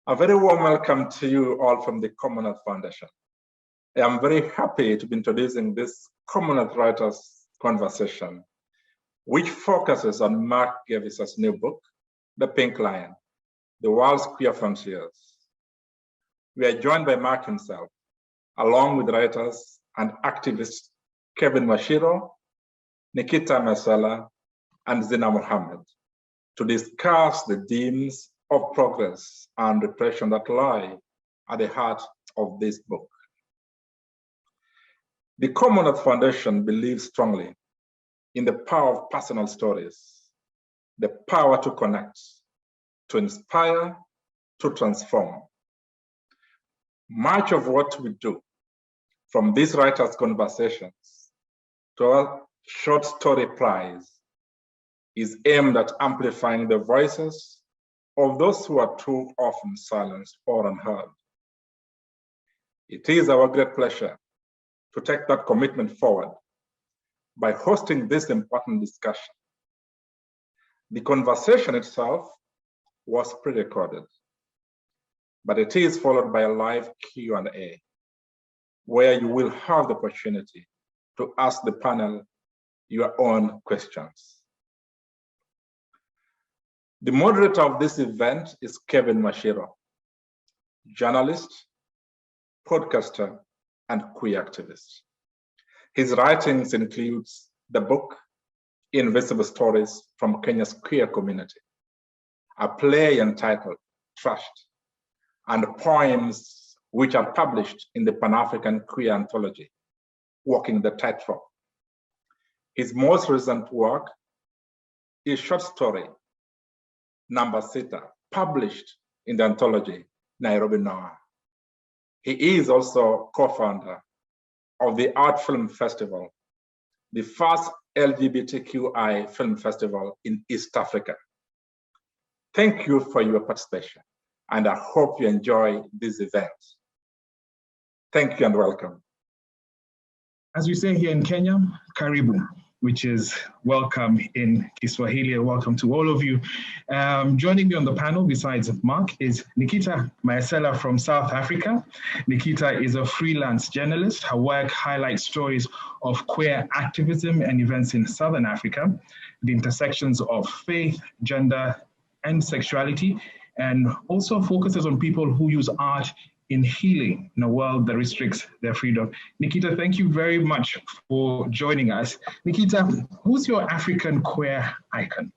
A very warm welcome to you all from the Commonwealth Foundation. I am very happy to be introducing this Commonwealth Writers Conversation, which focuses on Mark Gevis's new book, The Pink Line, The World's Queer Frontiers. We are joined by Mark himself, along with writers and activists Kevin Mashiro, Nikita Masala, and Zina Mohammed, to discuss the themes of progress and repression that lie at the heart of this book. The Commonwealth Foundation believes strongly in the power of personal stories, the power to connect, to inspire, to transform. Much of what we do, from these writers' conversations to our short story prize, is aimed at amplifying the voices of those who are too often silenced or unheard. It is our great pleasure to take that commitment forward by hosting this important discussion. The conversation itself was pre-recorded, but it is followed by a live Q&A, where you will have the opportunity to ask the panel your own questions. The moderator of this event is Kevin Mashiro, journalist, podcaster, and queer activist. His writings includes the book Invisible Stories from Kenya's Queer Community, a play entitled Trashed, and poems which are published in the Pan-African Queer Anthology, Walking the Tightrope. His most recent work is short story Number Sita, published in the anthology Nairobi Noah. He is also co-founder of the Art Film Festival, the first LGBTQI film festival in East Africa. Thank you for your participation, and I hope you enjoy this event. Thank you and welcome. As we say here in Kenya, karibu, which is welcome in Kiswahili. Welcome to all of you. Joining me on the panel besides Mark is Nikita Masala from South Africa. Nikita is a freelance journalist. Her work highlights stories of queer activism and events in Southern Africa, the intersections of faith, gender, and sexuality, and also focuses on people who use art in healing in a world that restricts their freedom. Nikita, thank you very much for joining us. Nikita, who's your African queer icon?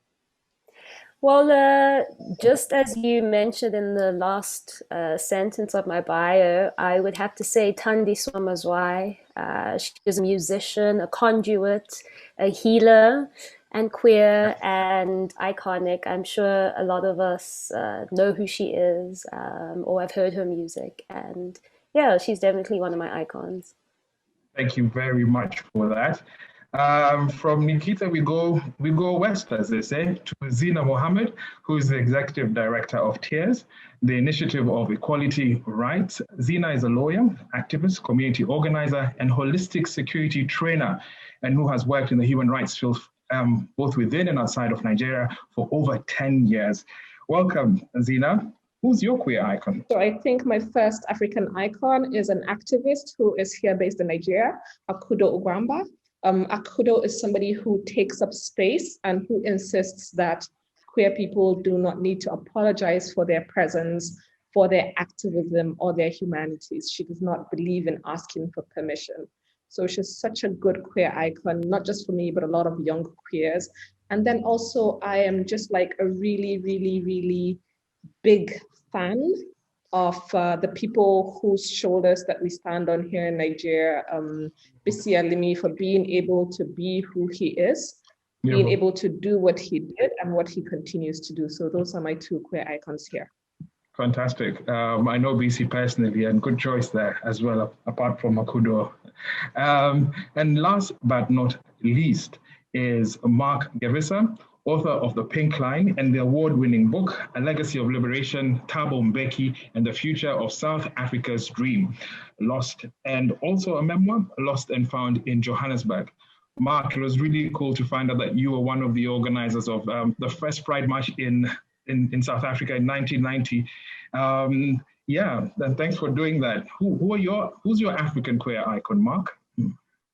Well, just as you mentioned in the last sentence of my bio, I would have to say Thandi Swamazwai. She's a musician, a conduit, a healer, and queer and iconic. I'm sure a lot of us know who she is or have heard her music. And yeah, she's definitely one of my icons. Thank you very much for that. From Nikita, we go west, as they say, to Zina Mohammed, who is the executive director of TEARS, the Initiative of Equality Rights. Zina is a lawyer, activist, community organizer, and holistic security trainer, and who has worked in the human rights field both within and outside of Nigeria for over 10 years. Welcome, Zina. Who's your queer icon? So I think my first African icon is an activist who is here based in Nigeria, Akudo Ugwamba. Akudo is somebody who takes up space and who insists that queer people do not need to apologize for their presence, for their activism, or their humanities. She does not believe in asking for permission. So she's such a good queer icon, not just for me, but a lot of young queers. And then also I am just like a really, really, really big fan of the people whose shoulders that we stand on here in Nigeria, Bisi Alimi, for being able to be who he is, being able to do what he did and what he continues to do. So those are my two queer icons here. Fantastic. I know BC personally, and good choice there as well, apart from Akudo. And last but not least is Mark Gevisa, author of The Pink Line and the award-winning book, A Legacy of Liberation, Thabo Mbeki, and the Future of South Africa's Dream, Lost, and also a memoir, Lost and Found in Johannesburg. Mark, it was really cool to find out that you were one of the organizers of the first Pride March in in South Africa in 1990. Yeah, then thanks for doing that. Who's your African queer icon, Mark?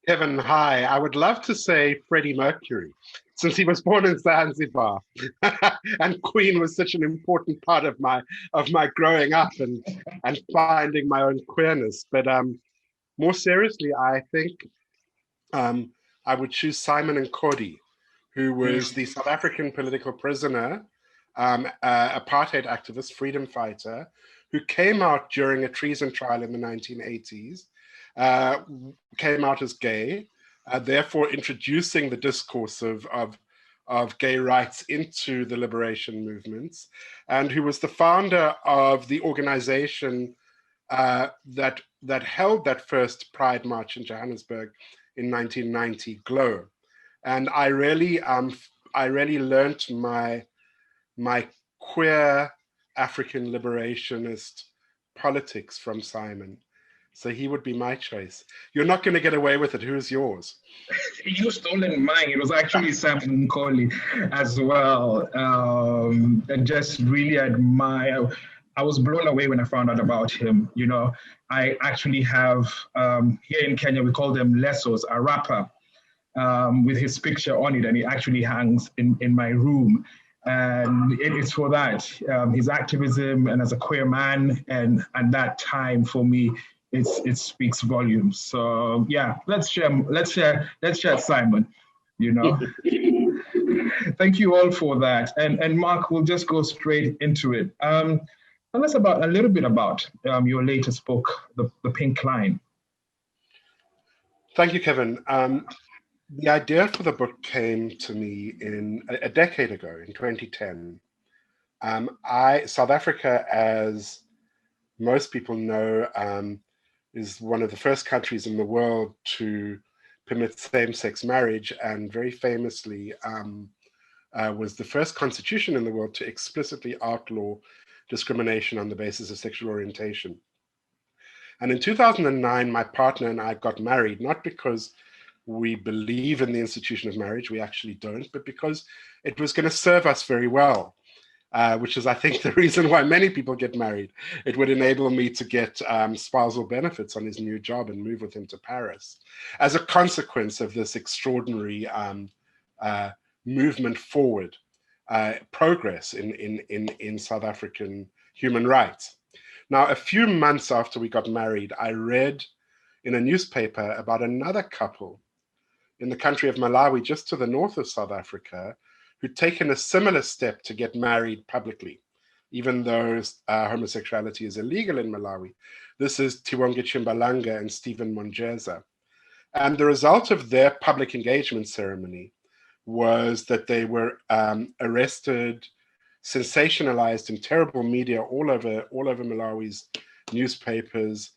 Kevin, hi. I would love to say Freddie Mercury, since he was born in Zanzibar, and Queen was such an important part of my growing up and finding my own queerness. But more seriously, I think I would choose Simon Nkodi, who was the South African political prisoner, apartheid activist, freedom fighter, who came out during a treason trial in the 1980s, came out as gay, therefore introducing the discourse of gay rights into the liberation movements, and who was the founder of the organization that held that first Pride March in Johannesburg in 1990, GLOW. And I really learnt my queer African liberationist politics from Simon. So he would be my choice. You're not going to get away with it. Who's yours? You stolen mine. It was actually Simon Nkoli as well. And just really admire. I was blown away when I found out about him. You know, I actually have, here in Kenya, we call them lesos, a rapper with his picture on it, and it actually hangs in my room. And it's for that, his activism and as a queer man, and at that time for me, it speaks volumes. So yeah, let's share Simon, you know. Thank you all for that. And Mark, we'll just go straight into it. Tell us a little bit about your latest book, The Pink Line. Thank you, Kevin. The idea for the book came to me in a decade ago, in 2010. South Africa, as most people know, is one of the first countries in the world to permit same-sex marriage, and very famously was the first constitution in the world to explicitly outlaw discrimination on the basis of sexual orientation. And in 2009, my partner and I got married, not because we believe in the institution of marriage, we actually don't, but because it was going to serve us very well, which is, I think, the reason why many people get married. It would enable me to get spousal benefits on his new job and move with him to Paris as a consequence of this extraordinary movement forward, progress in South African human rights. Now, a few months after we got married, I read in a newspaper about another couple in the country of Malawi, just to the north of South Africa, who'd taken a similar step to get married publicly, even though homosexuality is illegal in Malawi. This is Tiwonge Chimbalanga and Stephen Monjeza. And the result of their public engagement ceremony was that they were arrested, sensationalized in terrible media all over Malawi's newspapers,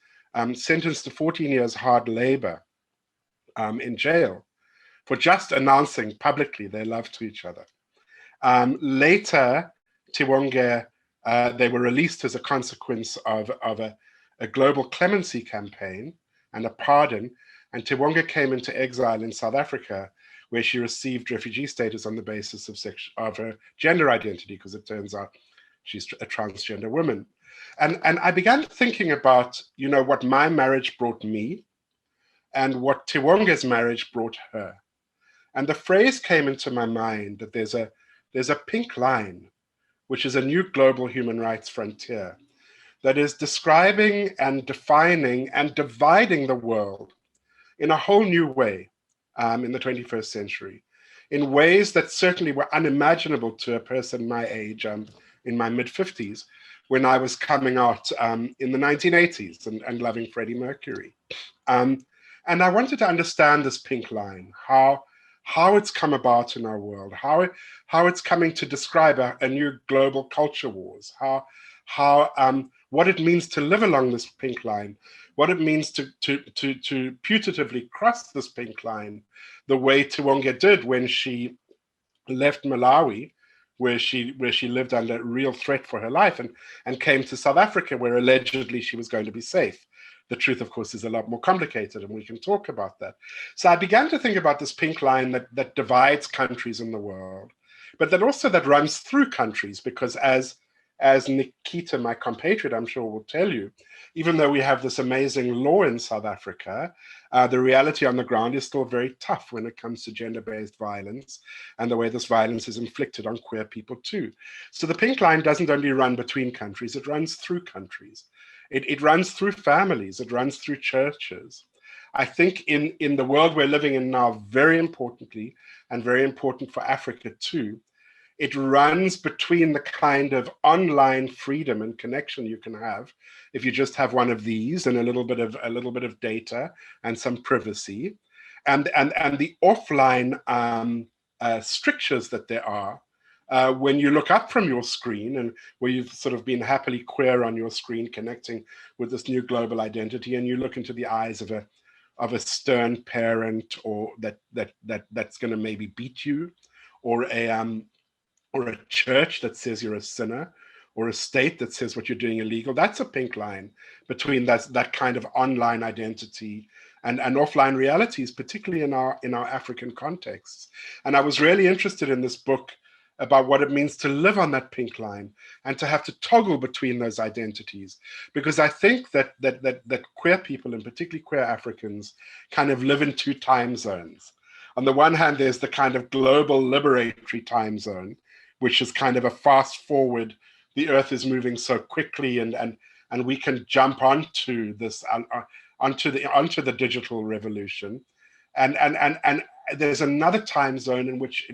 sentenced to 14 years hard labor in jail for just announcing publicly their love to each other. Later, Tiwonge, they were released as a consequence of a global clemency campaign and a pardon, and Tiwonge came into exile in South Africa, where she received refugee status on the basis of her gender identity, because it turns out she's a transgender woman. And I began thinking about, you know, what my marriage brought me and what Tiwonge's marriage brought her. And the phrase came into my mind that there's a pink line, which is a new global human rights frontier that is describing and defining and dividing the world in a whole new way in the 21st century, in ways that certainly were unimaginable to a person my age, in my mid-50s, when I was coming out in the 1980s and loving Freddie Mercury. And I wanted to understand this pink line, how it's come about in our world, how it's coming to describe a new global culture wars, what it means to live along this pink line, what it means to putatively cross this pink line, the way Tiwonge did when she left Malawi, where she lived under real threat for her life, and came to South Africa, where allegedly she was going to be safe. The truth, of course, is a lot more complicated, and we can talk about that. So I began to think about this pink line that divides countries in the world, but that runs through countries, because as Nikita, my compatriot, I'm sure will tell you, even though we have this amazing law in South Africa, the reality on the ground is still very tough when it comes to gender-based violence and the way this violence is inflicted on queer people too. So the pink line doesn't only run between countries, it runs through countries. It runs through families, it runs through churches. I think in the world we're living in now, very importantly, and very important for Africa too, it runs between the kind of online freedom and connection you can have if you just have one of these and a little bit of data and some privacy, and the offline strictures that there are when you look up from your screen, and where you've sort of been happily queer on your screen, connecting with this new global identity, and you look into the eyes of a stern parent, or that's going to maybe beat you, or a church that says you're a sinner, or a state that says what you're doing illegal. That's a pink line between that kind of online identity and offline realities, particularly in our African contexts. And I was really interested in this book about what it means to live on that pink line and to have to toggle between those identities, because I think that queer people, and particularly queer Africans, kind of live in two time zones. On the one hand, there's the kind of global liberatory time zone, which is kind of a fast forward. The earth is moving so quickly, and we can jump onto this onto the digital revolution, and there's another time zone in which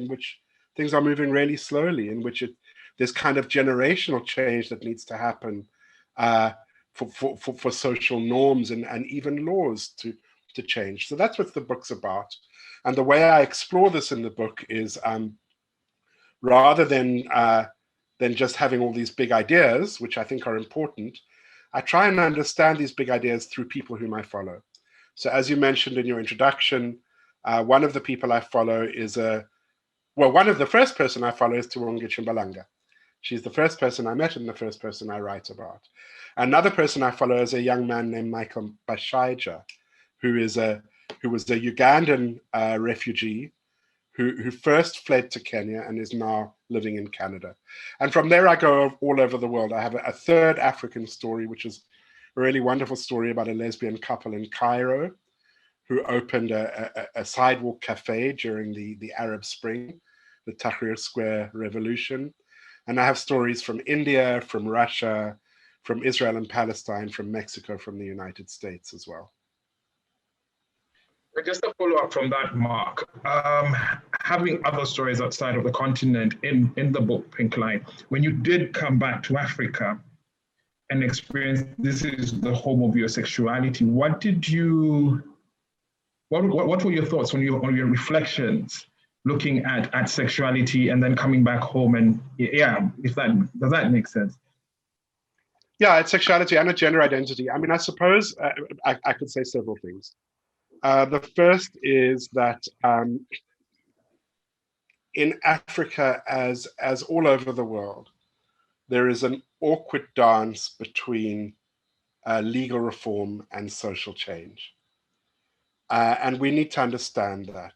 things are moving really slowly, in which there's kind of generational change that needs to happen for social norms and even laws to change. So that's what the book's about. And the way I explore this in the book is rather than just having all these big ideas, which I think are important, I try and understand these big ideas through people whom I follow. So as you mentioned in your introduction, one of the people I follow is one of the first person I follow is Tiwonge Chimbalanga. She's the first person I met and the first person I write about. Another person I follow is a young man named Michael Bashaija, who was a Ugandan refugee who first fled to Kenya and is now living in Canada. And from there I go all over the world. I have a third African story, which is a really wonderful story about a lesbian couple in Cairo who opened a sidewalk cafe during the Arab Spring, the Tahrir Square revolution. And I have stories from India, from Russia, from Israel and Palestine, from Mexico, from the United States as well. Just a follow up from that, Mark. Having other stories outside of the continent in the book Pink Line, when you did come back to Africa and experience this is the home of your sexuality, what were your thoughts on your reflections looking at sexuality and then coming back home? And does that make sense? Yeah, it's sexuality and a gender identity. I mean, I suppose I could say several things. The first is that in Africa, as all over the world, there is an awkward dance between legal reform and social change. And we need to understand that.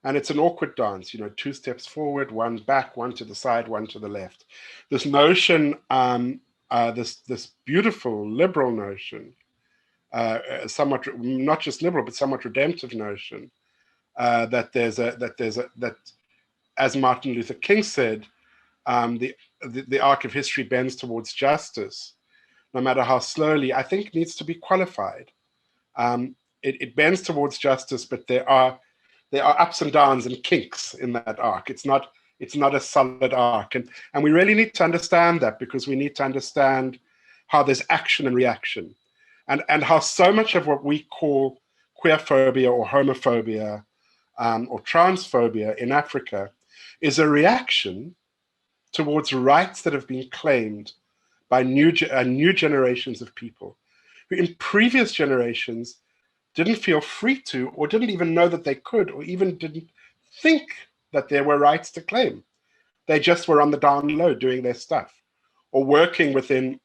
And it's an awkward dance, 2 steps forward, 1 back, 1 to the side, 1 to the left. This notion, this beautiful liberal notion, somewhat not just liberal but somewhat redemptive notion, that as Martin Luther King said, the arc of history bends towards justice, no matter how slowly, I think needs to be qualified. It bends towards justice, but there are ups and downs and kinks in that arc. It's not a solid arc, and we really need to understand that, because we need to understand how there's action and reaction, and how so much of what we call queerphobia or homophobia or transphobia in Africa is a reaction towards rights that have been claimed by new generations of people who in previous generations didn't feel free to, or didn't even know that they could, or even didn't think that there were rights to claim. They just were on the down low doing their stuff, or working within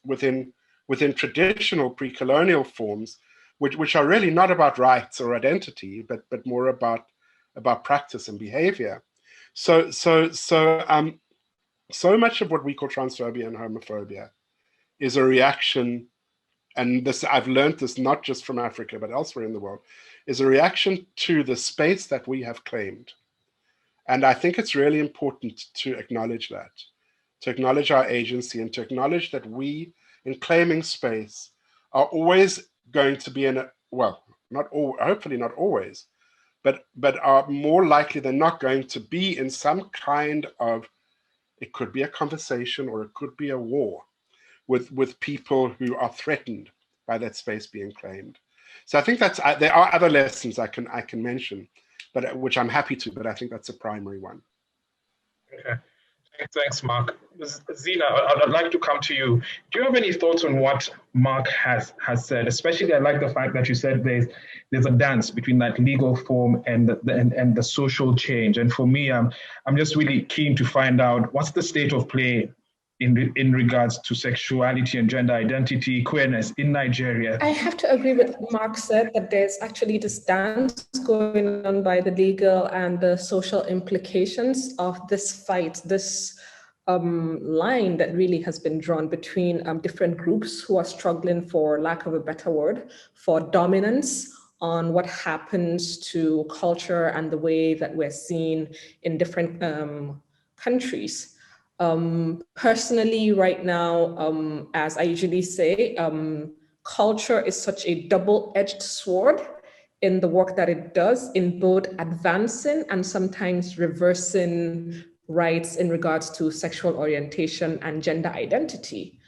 traditional pre-colonial forms which are really not about rights or identity, but more about practice and behavior. So much of what we call transphobia and homophobia is a reaction, and this, I've learned this not just from Africa, but elsewhere in the world, is a reaction to the space that we have claimed. And I think it's really important to acknowledge that, to acknowledge our agency, and to acknowledge that we, in claiming space, are always going to be in a, well, not all, hopefully not always, but are more likely than not going to be in some kind of, it could be a conversation or it could be a war with people who are threatened by that space being claimed. So I think that's, there are other lessons I can mention, but which I'm happy to, but I think that's a primary one. Okay. Thanks, Mark. Zina, I'd like to come to you. Do you have any thoughts on what Mark has said? Especially, I like the fact that you said there's a dance between that legal form and the social change. And for me, I'm just really keen to find out what's the state of play in regards to sexuality and gender identity, queerness in Nigeria. I have to agree with what Mark said, that there's actually this dance going on by the legal and the social implications of this fight, this line that really has been drawn between different groups who are struggling, for lack of a better word, for dominance on what happens to culture and the way that we're seen in different countries. Personally, right now, as I usually say, culture is such a double-edged sword in the work that it does, in both advancing and sometimes reversing rights in regards to sexual orientation and gender identity.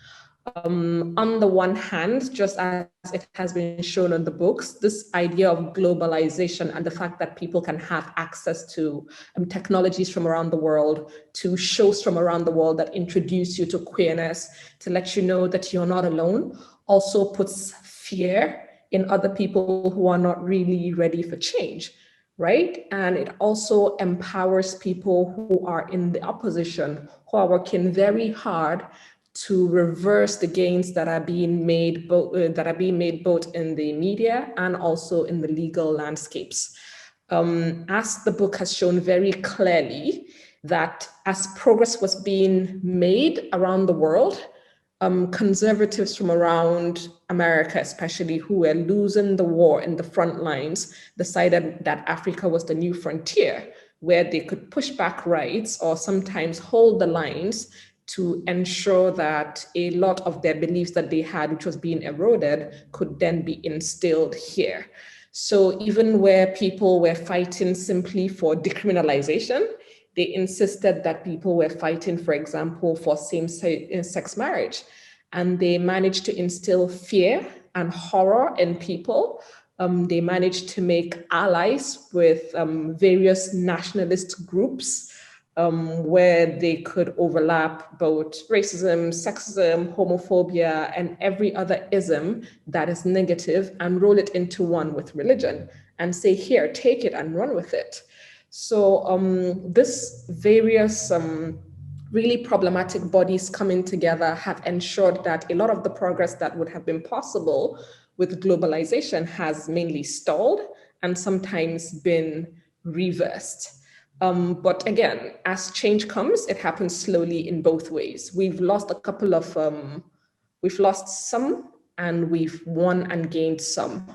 On the one hand, just as it has been shown in the books, this idea of globalization and the fact that people can have access to technologies from around the world, to shows from around the world that introduce you to queerness, to let you know that you're not alone, also puts fear in other people who are not really ready for change, right? And it also empowers people who are in the opposition, who are working very hard to reverse the gains that are being made both in the media and also in the legal landscapes. As the book has shown very clearly, that as progress was being made around the world, conservatives from around America, especially, who were losing the war in the front lines, decided that Africa was the new frontier, where they could push back rights or sometimes hold the lines to ensure that a lot of their beliefs that they had, which was being eroded, could then be instilled here. So even where people were fighting simply for decriminalization, they insisted that people were fighting, for example, for same-sex marriage. And they managed to instill fear and horror in people. They managed to make allies with various nationalist groups, where they could overlap both racism, sexism, homophobia, and every other ism that is negative, and roll it into one with religion and say, here, take it and run with it. So this various really problematic bodies coming together have ensured that a lot of the progress that would have been possible with globalization has mainly stalled and sometimes been reversed. But again, as change comes, it happens slowly in both ways. We've lost a couple of, we've lost some and we've won and gained some.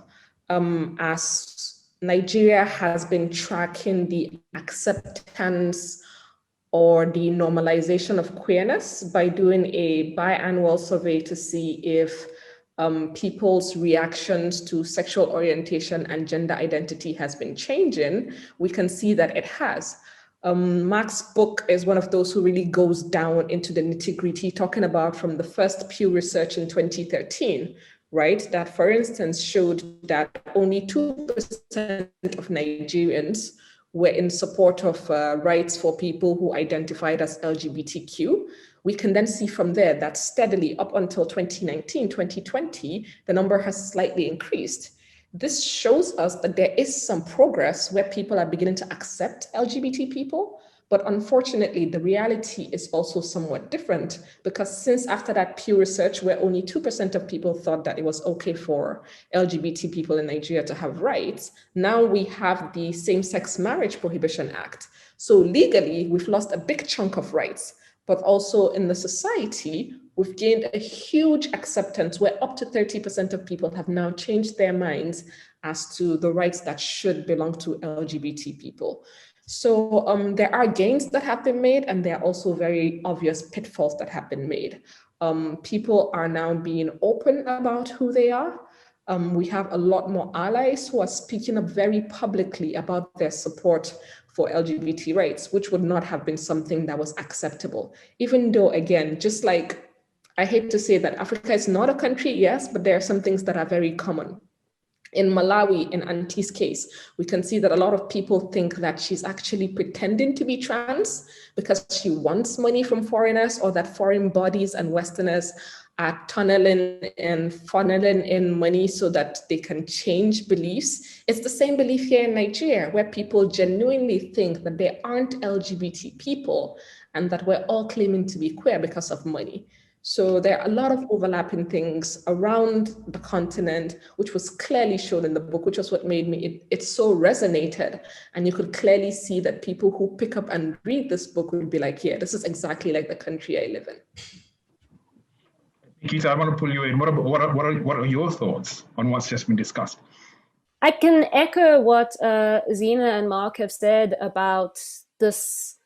As Nigeria has been tracking the acceptance or the normalization of queerness by doing a biannual survey to see if people's reactions to sexual orientation and gender identity has been changing, we can see that it has. Mark's book is one of those who really goes down into the nitty-gritty, talking about from the first Pew research in 2013, right? That, for instance, showed that only 2% of Nigerians were in support of rights for people who identified as LGBTQ. We can then see from there that steadily up until 2019, 2020, the number has slightly increased. This shows us that there is some progress where people are beginning to accept LGBT people, But unfortunately, the reality is also somewhat different, because since after that Pew Research, where only 2% of people thought that it was okay for LGBT people in Nigeria to have rights, now we have the Same-Sex Marriage Prohibition Act. So legally, we've lost a big chunk of rights, but also in the society, we've gained a huge acceptance where up to 30% of people have now changed their minds as to the rights that should belong to LGBT people. So there are gains that have been made, and there are also very obvious pitfalls that have been made. People are now being open about who they are. We have a lot more allies who are speaking up very publicly about their support for LGBT rights, which would not have been something that was acceptable. Even though, again, just like, I hate to say that Africa is not a country, yes, but there are some things that are very common. In Malawi, in Auntie's case, we can see that a lot of people think that she's actually pretending to be trans because she wants money from foreigners, or that foreign bodies and Westerners are tunneling and funneling in money so that they can change beliefs. It's the same belief here in Nigeria, where people genuinely think that there aren't LGBT people and that we're all claiming to be queer because of money. So there are a lot of overlapping things around the continent, which was clearly shown in the book, which was what made me, it so resonated. And you could clearly see that people who pick up and read this book would be like, yeah, this is exactly like the country I live in. Nikita, I want to pull you in. What are your thoughts on what's just been discussed? I can echo what Zena and Mark have said about this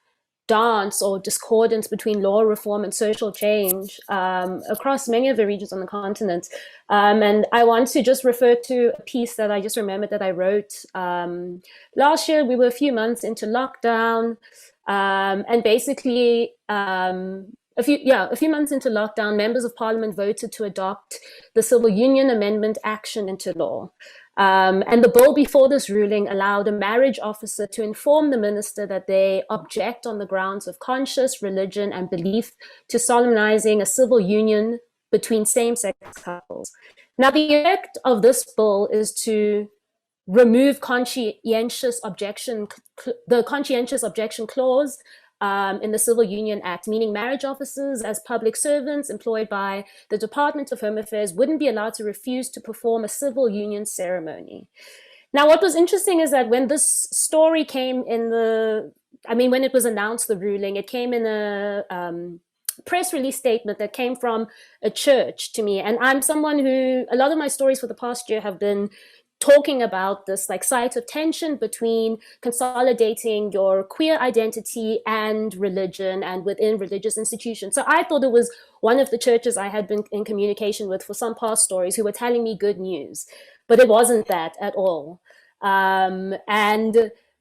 dance or discordance between law reform and social change across many of the regions on the continent. And I want to just refer to a piece that I just remembered that I wrote. Last year, we were a few months into lockdown, and basically a few months into lockdown, members of parliament voted to adopt the Civil Union Amendment Action into law. And the bill before this ruling allowed a marriage officer to inform the minister that they object on the grounds of conscience, religion, and belief to solemnizing a civil union between same-sex couples. Now, the effect of this bill is to remove the conscientious objection clause in the Civil Union Act, meaning marriage officers as public servants employed by the Department of Home Affairs wouldn't be allowed to refuse to perform a civil union ceremony. Now, what was interesting is that when this story came in when it was announced, the ruling, it came in a press release statement that came from a church to me. And I'm someone who, a lot of my stories for the past year have been talking about this like site of tension between consolidating your queer identity and religion and within religious institutions. So I thought it was one of the churches I had been in communication with for some past stories who were telling me good news, but it wasn't that at all. And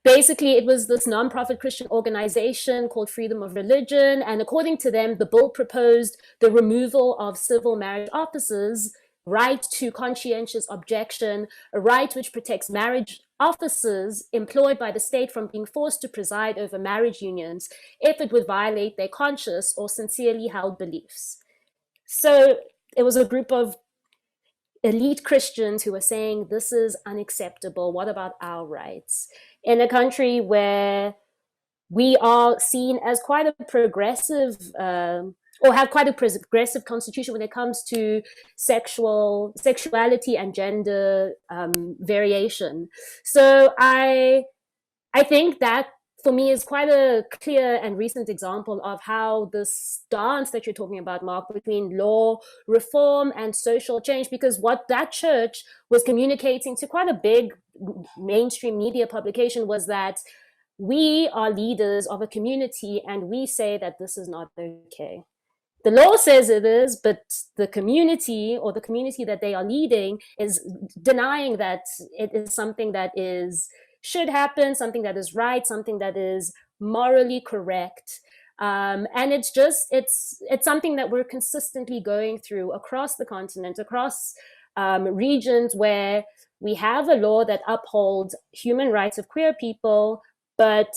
basically it was this nonprofit Christian organization called Freedom of Religion. And according to them, the bill proposed the removal of civil marriage officers' right to conscientious objection, a right which protects marriage officers employed by the state from being forced to preside over marriage unions if it would violate their conscious or sincerely held beliefs. So it was a group of elite Christians who were saying, this is unacceptable. What about our rights? In a country where we are seen as quite a progressive or have quite a progressive constitution when it comes to sexuality and gender variation. So I think that for me is quite a clear and recent example of how this dance that you're talking about, Mark, between law reform and social change, because what that church was communicating to quite a big mainstream media publication was that we are leaders of a community and we say that this is not okay. The law says it is, but the community or the community that they are leading is denying that it is something that should happen, something that is right, something that is morally correct. And it's something that we're consistently going through across the continent, across regions where we have a law that upholds human rights of queer people, but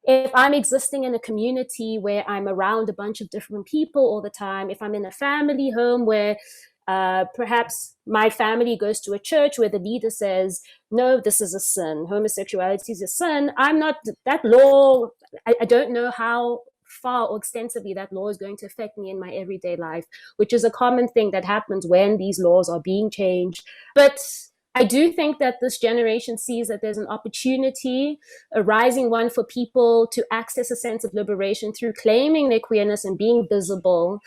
if I'm existing in a community where I'm around a bunch of different people all the time, if I'm in a family home where perhaps my family goes to a church where the leader says no, this is a sin. Homosexuality is a sin. I'm not, that law, I don't know how far or extensively that law is going to affect me in my everyday life, which is a common thing that happens when these laws are being changed. But I do think that this generation sees that there's an opportunity, a rising one, for people to access a sense of liberation through claiming their queerness and being visible.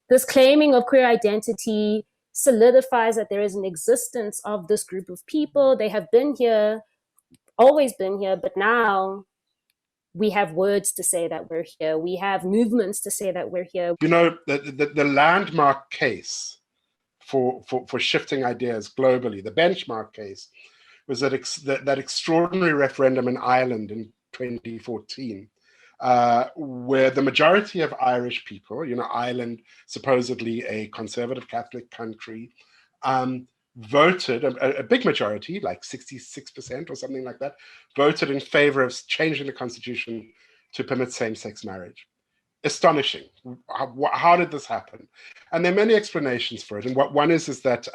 This claiming of queer identity solidifies that there is an existence of this group of people. They have been here, always been here, but now we have words to say that we're here. We have movements to say that we're here. You know, the landmark case for shifting ideas globally, the benchmark case, was that extraordinary referendum in Ireland in 2014, where the majority of Irish people, you know, Ireland, supposedly a conservative Catholic country, voted, a big majority, like 66% or something like that, voted in favor of changing the constitution to permit same-sex marriage. Astonishing. How did this happen? And there are many explanations for it. And what one is that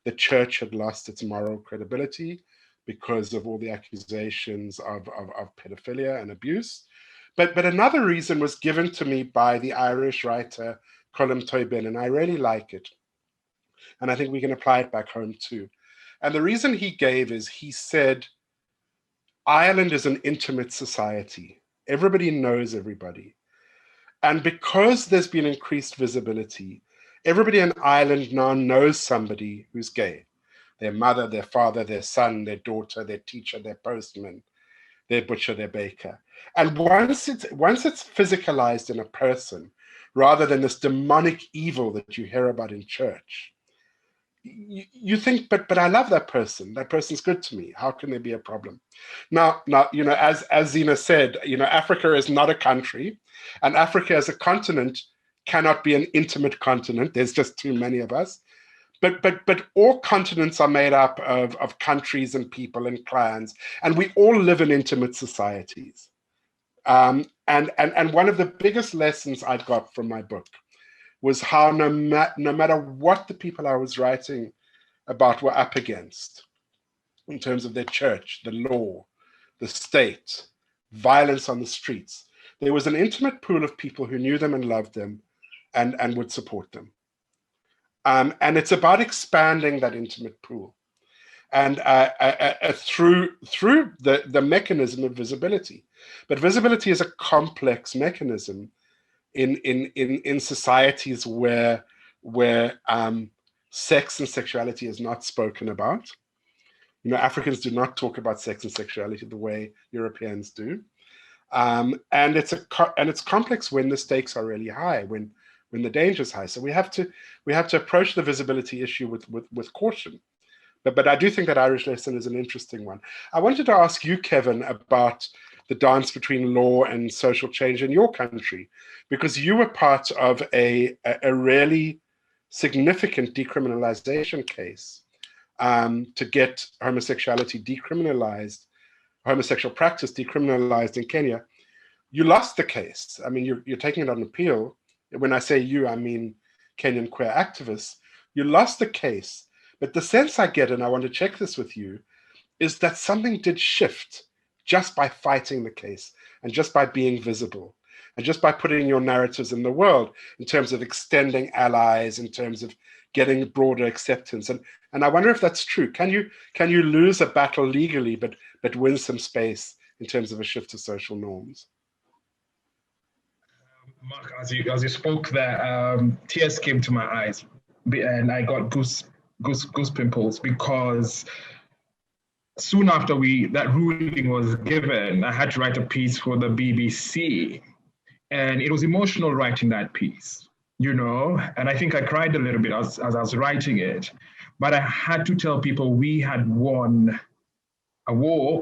the church had lost its moral credibility because of all the accusations of pedophilia and abuse. But another reason was given to me by the Irish writer Colm Tóibín, and I really like it. And I think we can apply it back home too. And the reason he gave is, he said, Ireland is an intimate society. Everybody knows everybody. And because there's been increased visibility, everybody in Ireland now knows somebody who's gay. Their mother, their father, their son, their daughter, their teacher, their postman, their butcher, their baker. And once it's physicalized in a person, rather than this demonic evil that you hear about in church, you think, but I love that person. That person's good to me. How can there be a problem? Now, you know, as Zina said, you know, Africa is not a country, and Africa as a continent cannot be an intimate continent. There's just too many of us. But all continents are made up of countries and people and clans, and we all live in intimate societies. And one of the biggest lessons I got from my book was how no matter what the people I was writing about were up against, in terms of their church, the law, the state, violence on the streets, there was an intimate pool of people who knew them and loved them and would support them. And it's about expanding that intimate pool, and through the mechanism of visibility. But visibility is a complex mechanism in societies where sex and sexuality is not spoken about. You know, Africans do not talk about sex and sexuality the way Europeans do, and it's complex when the stakes are really high, when the danger is high. So we have to approach the visibility issue with caution. But I do think that Irish lesson is an interesting one. I wanted to ask you, Kevin, about the dance between law and social change in your country, because you were part of a really significant decriminalization case to get homosexuality decriminalized, homosexual practice decriminalized in Kenya. You lost the case. I mean, you're taking it on appeal. When I say you, I mean Kenyan queer activists. You lost the case, but the sense I get, and I want to check this with you, is that something did shift just by fighting the case and just by being visible and just by putting your narratives in the world, in terms of extending allies, in terms of getting broader acceptance. And I wonder if that's true. Can you lose a battle legally, but win some space in terms of a shift to social norms? Mark, as you spoke there, tears came to my eyes, and I got goose pimples, because soon after that ruling was given, I had to write a piece for the BBC, and it was emotional writing that piece, you know, and I think I cried a little bit as I was writing it, but I had to tell people we had won a war,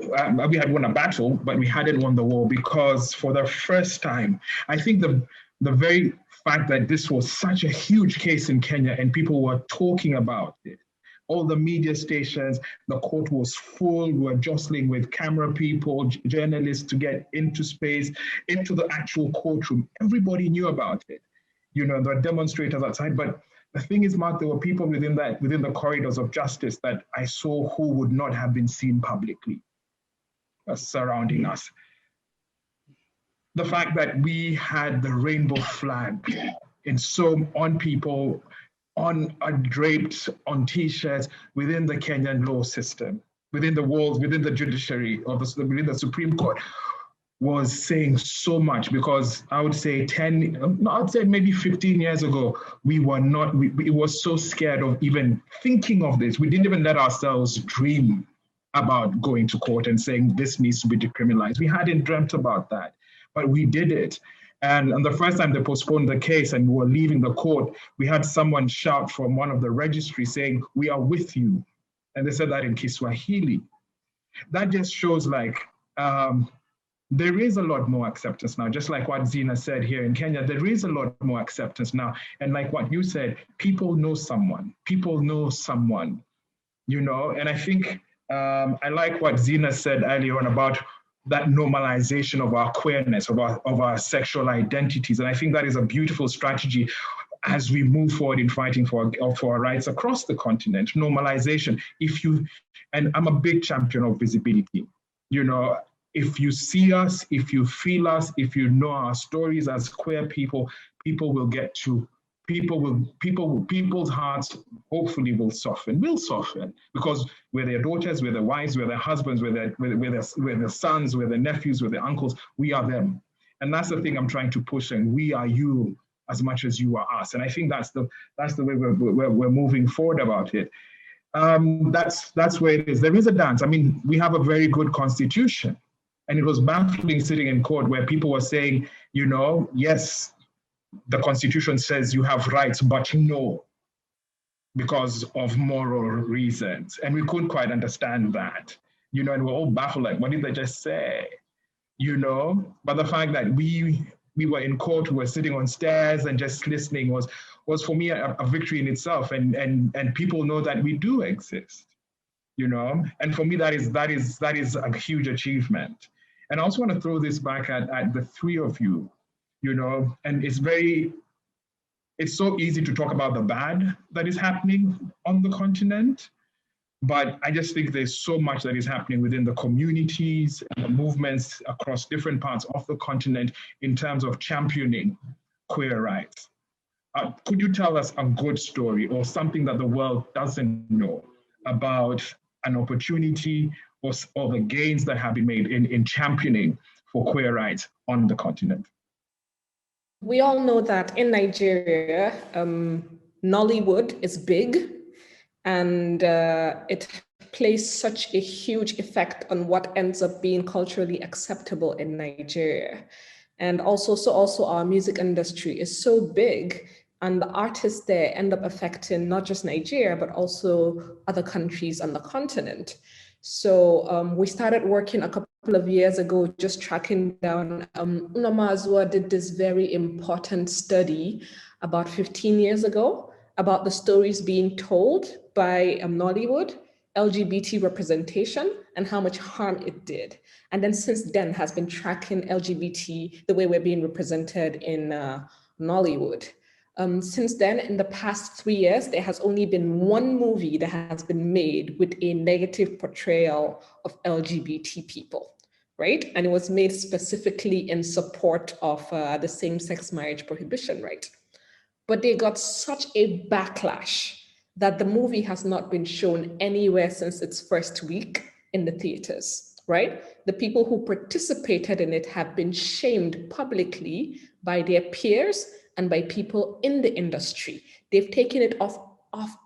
we had won a battle, but we hadn't won the war, because for the first time, I think the very fact that this was such a huge case in Kenya and people were talking about it, all the media stations, the court was full, we were jostling with camera people, journalists to get into space, into the actual courtroom. Everybody knew about it. You know, there were demonstrators outside, but the thing is, Mark, there were people within the corridors of justice that I saw who would not have been seen publicly surrounding us. The fact that we had the rainbow flag on people, draped on T-shirts within the Kenyan law system, within the walls, within the judiciary, within the Supreme Court, was saying so much, because I would say maybe 15 years ago, we were so scared of even thinking of this. We didn't even let ourselves dream about going to court and saying this needs to be decriminalized. We hadn't dreamt about that, but we did it. And the first time they postponed the case and we were leaving the court, we had someone shout from one of the registries saying, "We are with you." And they said that in Kiswahili. That just shows like, there is a lot more acceptance now, just like what Zina said here in Kenya, there is a lot more acceptance now. And like what you said, people know someone, you know? And I think, I like what Zina said earlier on about that normalization of our queerness, of our sexual identities. And I think that is a beautiful strategy as we move forward in fighting for our rights across the continent. Normalization. And I'm a big champion of visibility, you know. If you see us, if you feel us, if you know our stories as queer people, people's hearts hopefully will soften, because we're their daughters, we're their wives, we're their husbands, we're their sons, we're their nephews, we're their uncles, we are them. And that's the thing I'm trying to push, and we are you as much as you are us. And I think that's the way we're moving forward about it. That's where it is. There is a dance. I mean, we have a very good constitution. And it was baffling sitting in court where people were saying, you know, yes, the Constitution says you have rights, but no, because of moral reasons. And we couldn't quite understand that, you know, and we're all baffled, like, what did they just say? You know, but the fact that we were in court, we were sitting on stairs and just listening was for me a victory in itself. And people know that we do exist, you know, and for me, that is a huge achievement. And I also want to throw this back at the three of you, you know, and it's so easy to talk about the bad that is happening on the continent, but I just think there's so much that is happening within the communities and the movements across different parts of the continent in terms of championing queer rights. Could you tell us a good story or something that the world doesn't know about an opportunity or the gains that have been made in championing for queer rights on the continent? We all know that in Nigeria, Nollywood is big, and it plays such a huge effect on what ends up being culturally acceptable in Nigeria. And also our music industry is so big, and the artists there end up affecting not just Nigeria, but also other countries on the continent. So we started working a couple of years ago, just tracking down. Unamazua did this very important study about 15 years ago about the stories being told by Nollywood, LGBT representation, and how much harm it did. And then since then has been tracking LGBT, the way we're being represented in Nollywood. Since then, in the past 3 years, there has only been one movie that has been made with a negative portrayal of LGBT people, right? And it was made specifically in support of the same-sex marriage prohibition, right? But they got such a backlash that the movie has not been shown anywhere since its first week in the theaters, right? The people who participated in it have been shamed publicly by their peers and by people in the industry. They've taken it off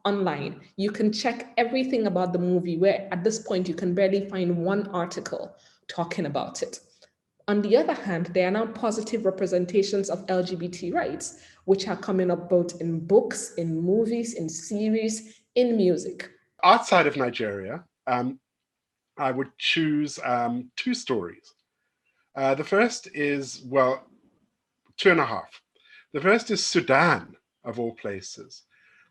online. You can check everything about the movie, where at this point you can barely find one article talking about it. On the other hand, there are now positive representations of LGBT rights, which are coming up both in books, in movies, in series, in music. Outside of Nigeria, I would choose two stories. The first is, well, two and a half. The first is Sudan, of all places,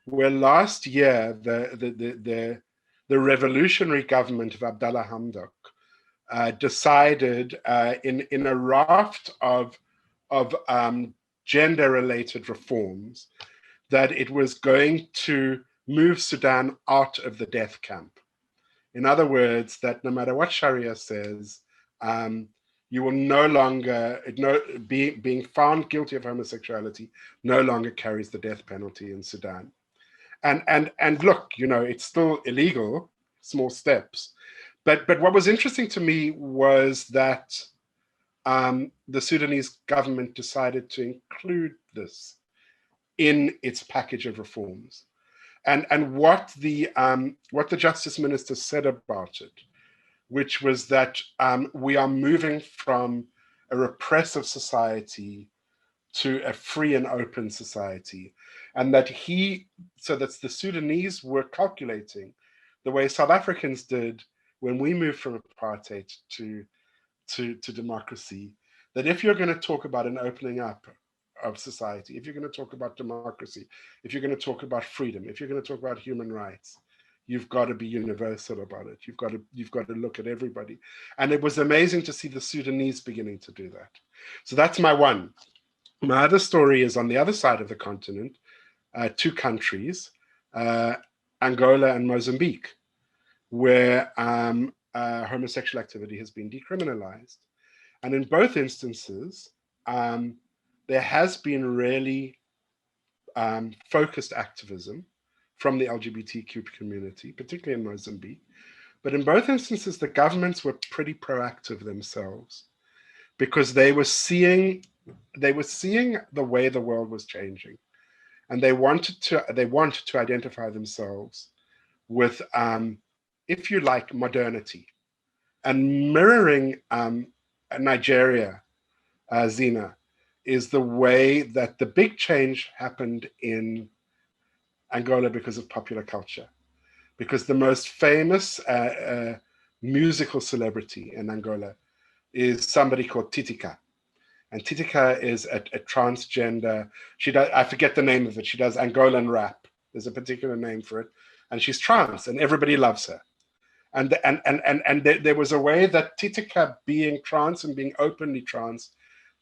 where last year the revolutionary government of Abdallah Hamdok decided in a raft of gender-related reforms that it was going to move Sudan out of the death camp. In other words, that no matter what Sharia says, you will no longer, being found guilty of homosexuality no longer carries the death penalty in Sudan. And look, you know, it's still illegal, small steps. But what was interesting to me was that the Sudanese government decided to include this in its package of reforms. And what the Justice Minister said about it, which was that we are moving from a repressive society to a free and open society, and that so that the Sudanese were calculating the way South Africans did when we moved from apartheid to democracy, that if you're going to talk about an opening up of society, if you're going to talk about democracy, if you're going to talk about freedom, if you're going to talk about human rights, you've got to be universal about it. You've got to look at everybody. And it was amazing to see the Sudanese beginning to do that. So that's my one. My other story is on the other side of the continent, two countries, Angola and Mozambique, where homosexual activity has been decriminalized. And in both instances, there has been really focused activism from the LGBTQ community, particularly in Mozambique. But in both instances, the governments were pretty proactive themselves, because they were seeing the way the world was changing, and they wanted to identify themselves with, if you like, modernity, and mirroring Nigeria, Zina, is the way that the big change happened in Angola because of popular culture, because the most famous musical celebrity in Angola is somebody called Titica. And Titica is a transgender. She does, I forget the name of it. She does Angolan rap. There's a particular name for it. And she's trans, and everybody loves her. And there was a way that Titica, being trans and being openly trans,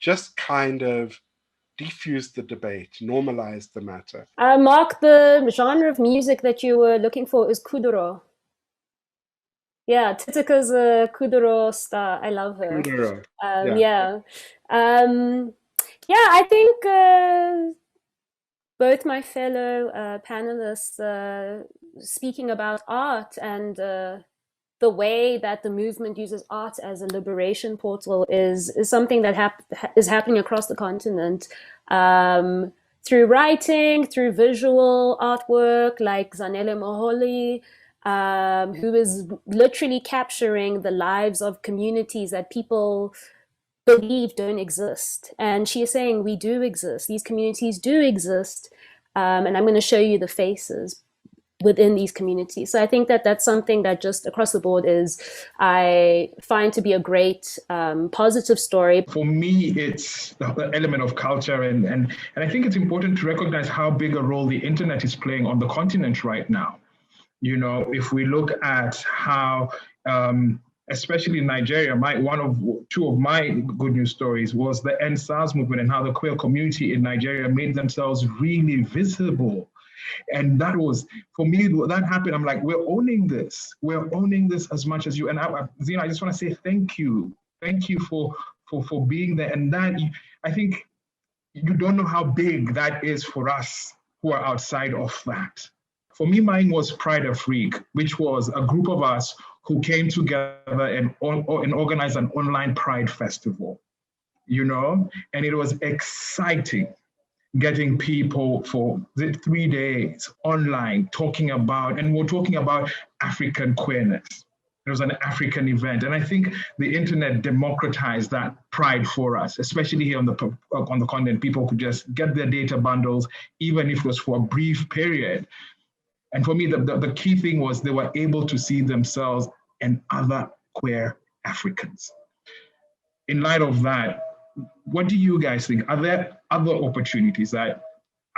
just kind of defused the debate, normalized the matter. Mark, the genre of music that you were looking for is kuduro. Yeah, Titica's a kuduro star. I love her. Kuduro. Yeah. Yeah, I think both my fellow panelists speaking about art and the way that the movement uses art as a liberation portal is something that is happening across the continent, through writing, through visual artwork like Zanele Moholi, who is literally capturing the lives of communities that people believe don't exist. And she is saying, we do exist. These communities do exist. And I'm going to show you the faces within these communities. So I think that that's something that just across the board I find to be a great positive story. For me, it's the element of culture. And I think it's important to recognize how big a role the internet is playing on the continent right now. You know, if we look at how, especially in Nigeria, two of my good news stories was the End SARS movement and how the queer community in Nigeria made themselves really visible. And that was, for me, that happened. I'm like, we're owning this. We're owning this as much as you. And Zina, I just want to say thank you. Thank you for being there. And that, I think you don't know how big that is for us who are outside of that. For me, mine was Pride Afrique, which was a group of us who came together and organized an online Pride festival, you know, and it was exciting getting people for 3 days online talking about, and we're talking about African queerness. It was an African event. And I think the internet democratized that pride for us, especially here on the continent. People could just get their data bundles, even if it was for a brief period. And for me, the key thing was they were able to see themselves and other queer Africans. In light of that, what do you guys think? Are there other opportunities that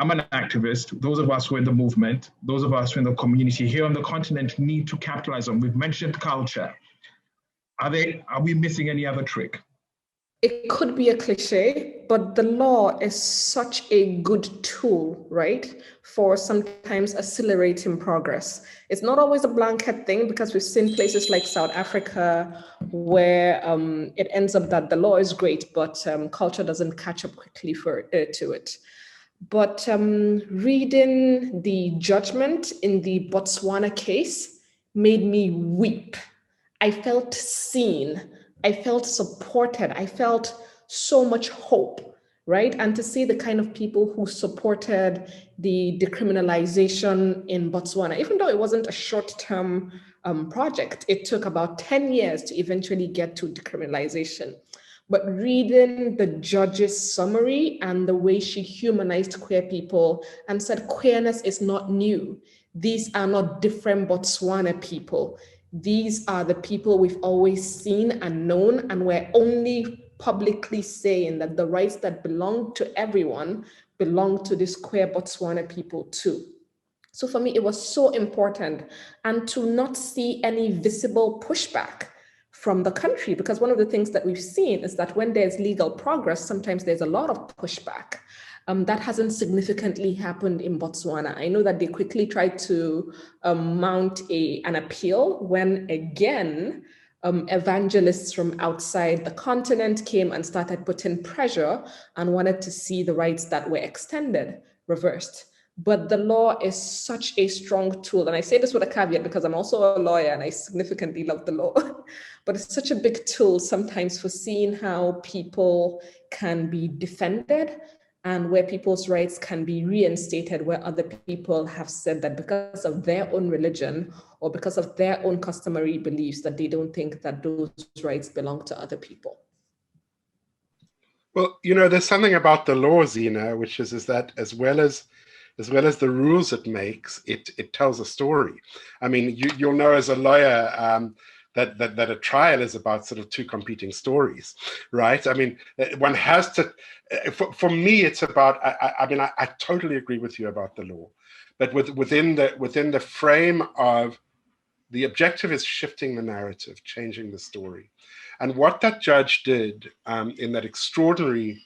I'm an activist, those of us who are in the movement, those of us who are in the community here on the continent need to capitalize on? We've mentioned culture. Are we missing any other trick? It could be a cliche, but the law is such a good tool, right, for sometimes accelerating progress. It's not always a blanket thing, because we've seen places like South Africa where it ends up that the law is great, but culture doesn't catch up quickly to it. But reading the judgment in the Botswana case made me weep. I felt seen. I felt supported. I felt so much hope, right? And to see the kind of people who supported the decriminalization in Botswana, even though it wasn't a short-term project, it took about 10 years to eventually get to decriminalization. But reading the judge's summary and the way she humanized queer people and said queerness is not new. These are not different Botswana people. These are the people we've always seen and known, and we're only publicly saying that the rights that belong to everyone belong to these queer Botswana people too. So for me, it was so important, and to not see any visible pushback from the country, because one of the things that we've seen is that when there's legal progress, sometimes there's a lot of pushback. That hasn't significantly happened in Botswana. I know that they quickly tried to mount an appeal when, again, evangelists from outside the continent came and started putting pressure and wanted to see the rights that were extended reversed. But the law is such a strong tool. And I say this with a caveat because I'm also a lawyer and I significantly love the law. But it's such a big tool sometimes for seeing how people can be defended and where people's rights can be reinstated, where other people have said that because of their own religion or because of their own customary beliefs, that they don't think that those rights belong to other people. Well, you know, there's something about the law, Zina, which is that as well as the rules it makes, it tells a story. I mean, you'll know as a lawyer that a trial is about sort of two competing stories, right? I mean, one has to. For me, it's about. I totally agree with you about the law, but within the frame of the objective is shifting the narrative, changing the story, and what that judge did in that extraordinary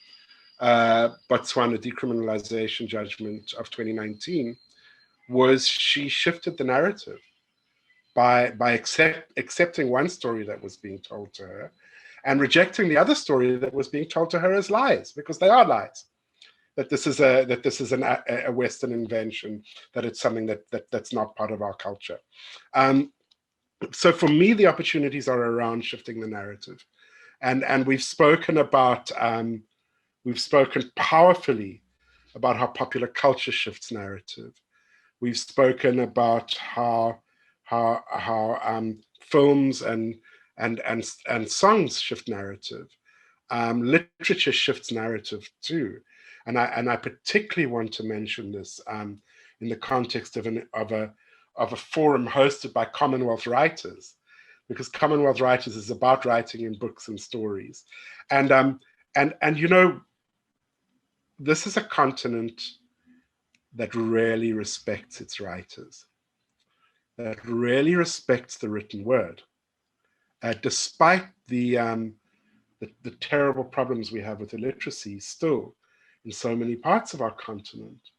Botswana decriminalization judgment of 2019 was she shifted the narrative by accepting one story that was being told to her and rejecting the other story that was being told to her as lies, because they are lies. That this is a Western invention, that it's something that's not part of our culture. So for me, the opportunities are around shifting the narrative, and we've spoken about. We've spoken powerfully about how popular culture shifts narrative. We've spoken about how films and songs shift narrative. Literature shifts narrative too, and I particularly want to mention this in the context of a forum hosted by Commonwealth writers, because Commonwealth writers is about writing in books and stories, and you know. This is a continent that really respects its writers, that really respects the written word, despite the terrible problems we have with illiteracy still in so many parts of our continent.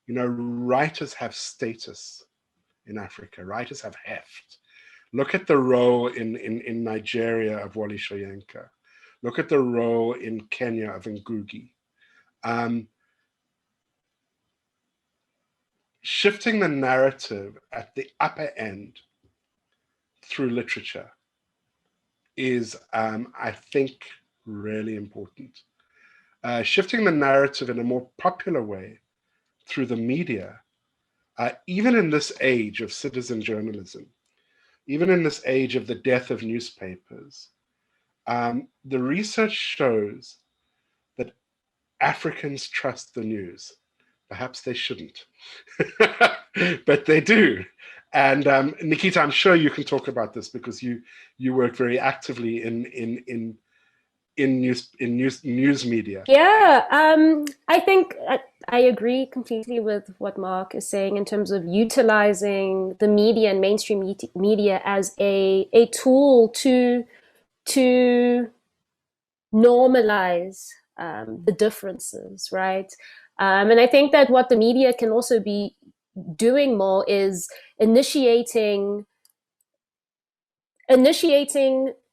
You know, writers have status in Africa. Writers have heft. Look at the role in Nigeria of Wole Soyinka. Look at the role in Kenya of Ngugi. Shifting the narrative at the upper end through literature is, I think, really important. Shifting the narrative in a more popular way through the media, even in this age of citizen journalism, even in this age of the death of newspapers, the research shows that Africans trust the news. Perhaps they shouldn't, but they do. And Nikita, I'm sure you can talk about this because you work very actively in news media. Yeah, I think I agree completely with what Mark is saying in terms of utilizing the media and mainstream media as a tool to normalize the differences, right? And I think that what the media can also be doing more is initiating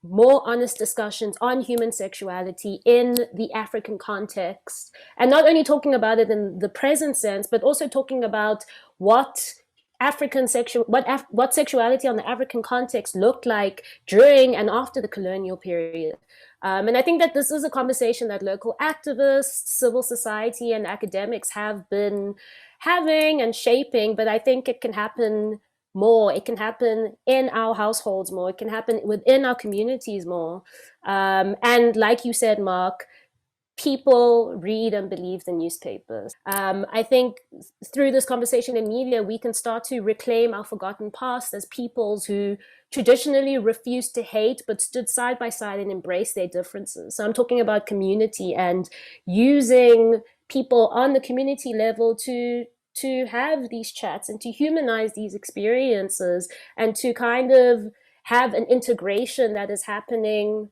more honest discussions on human sexuality in the African context, and not only talking about it in the present sense, but also talking about what what sexuality on the African context looked like during and after the colonial period. And I think that this is a conversation that local activists, civil society, and academics have been having and shaping, but I think it can happen more. It can happen in our households more. It can happen within our communities more. And like you said, Mark, people read and believe the newspapers. I think through this conversation in media, we can start to reclaim our forgotten past as peoples who traditionally refused to hate, but stood side by side and embraced their differences. So I'm talking about community and using people on the community level to have these chats and to humanize these experiences and to kind of have an integration that is happening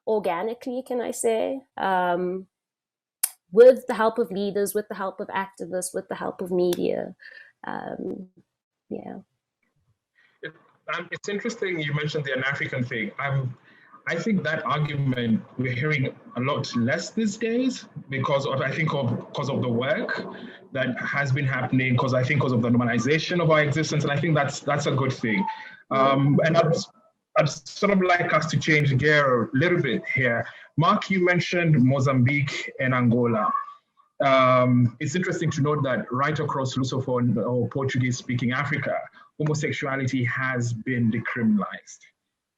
organically, can I say, with the help of leaders, with the help of activists, with the help of media. Yeah. It's interesting you mentioned the An-African thing. I think that argument we're hearing a lot less these days because of the work that has been happening, because of the normalization of our existence, and I think that's a good thing. And I'd sort of like us to change gear a little bit here. Mark, you mentioned Mozambique and Angola. It's interesting to note that right across Lusophone or Portuguese-speaking Africa, homosexuality has been decriminalized.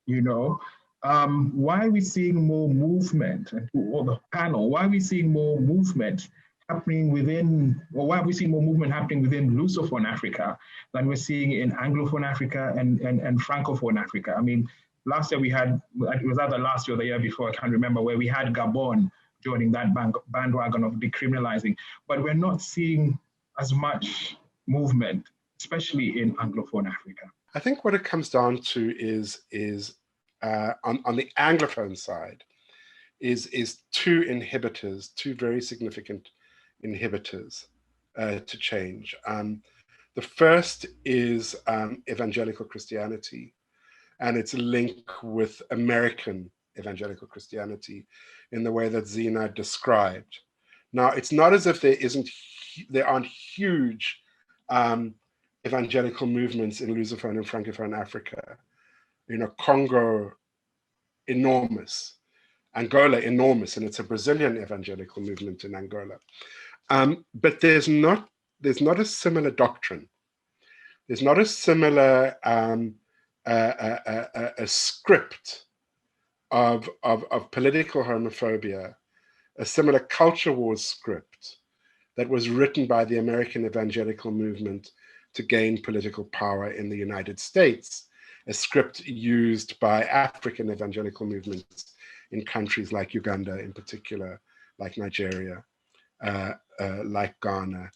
You know, why are we seeing more movement? Or the panel, why are we seeing more movement happening within, or why are we seeing more movement happening within Lusophone Africa than we're seeing in Anglophone Africa and Francophone Africa? I mean, last year we had, it was either last year or the year before, I can't remember, where we had Gabon joining that bandwagon of decriminalizing, but we're not seeing as much movement, especially in Anglophone Africa. I think what it comes down to is on the Anglophone side, is two inhibitors, two very significant inhibitors to change. The first is evangelical Christianity and its link with American evangelical Christianity in the way that Zena described. Now, it's not as if there aren't huge evangelical movements in Lusophone and Francophone Africa. You know, Congo, enormous. Angola, enormous, and it's a Brazilian evangelical movement in Angola. But there's not a similar doctrine. There's not a similar a script of political homophobia, a similar culture wars script that was written by the American evangelical movement to gain political power in the United States, a script used by African evangelical movements in countries like Uganda in particular, like Nigeria, like Ghana,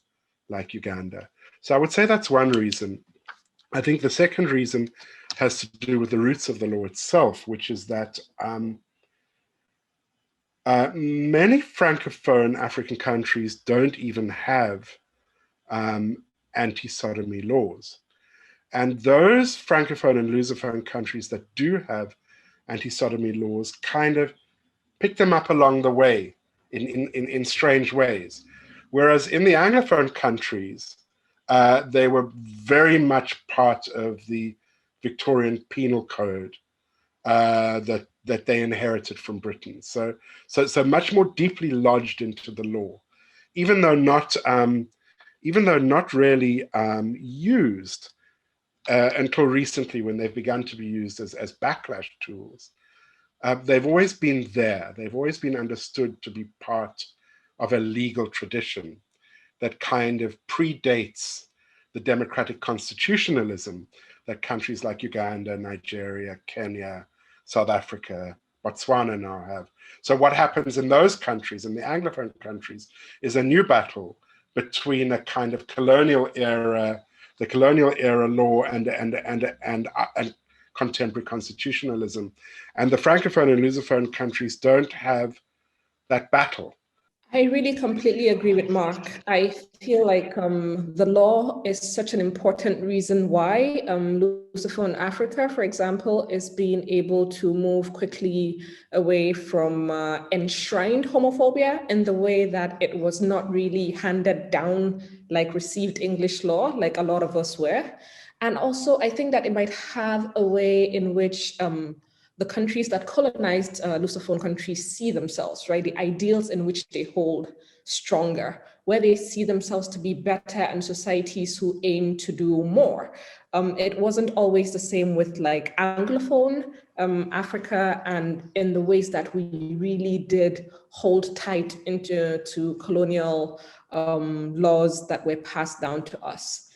like Uganda. So I would say that's one reason. I think the second reason has to do with the roots of the law itself, which is that many Francophone African countries don't even have anti-sodomy laws. And those Francophone and Lusophone countries that do have anti-sodomy laws kind of pick them up along the way in strange ways. Whereas in the Anglophone countries, they were very much part of the Victorian Penal Code that they inherited from Britain. So much more deeply lodged into the law, even though not really used until recently, when they've begun to be used as backlash tools. They've always been there. They've always been understood to be part of a legal tradition that kind of predates the democratic constitutionalism that countries like Uganda, Nigeria, Kenya, South Africa, Botswana now have. So what happens in those countries, in the Anglophone countries, is a new battle between a kind of colonial era law and contemporary constitutionalism. And the Francophone and Lusophone countries don't have that battle? I really completely agree with Mark. I feel like the law is such an important reason why Lusophone Africa, for example, is being able to move quickly away from enshrined homophobia in the way that it was not really handed down like received English law, like a lot of us were. And also, I think that it might have a way in which the countries that colonized Lusophone countries see themselves, right? The ideals in which they hold stronger, where they see themselves to be better and societies who aim to do more. It wasn't always the same with like Anglophone Africa, and in the ways that we really did hold tight to colonial laws that were passed down to us.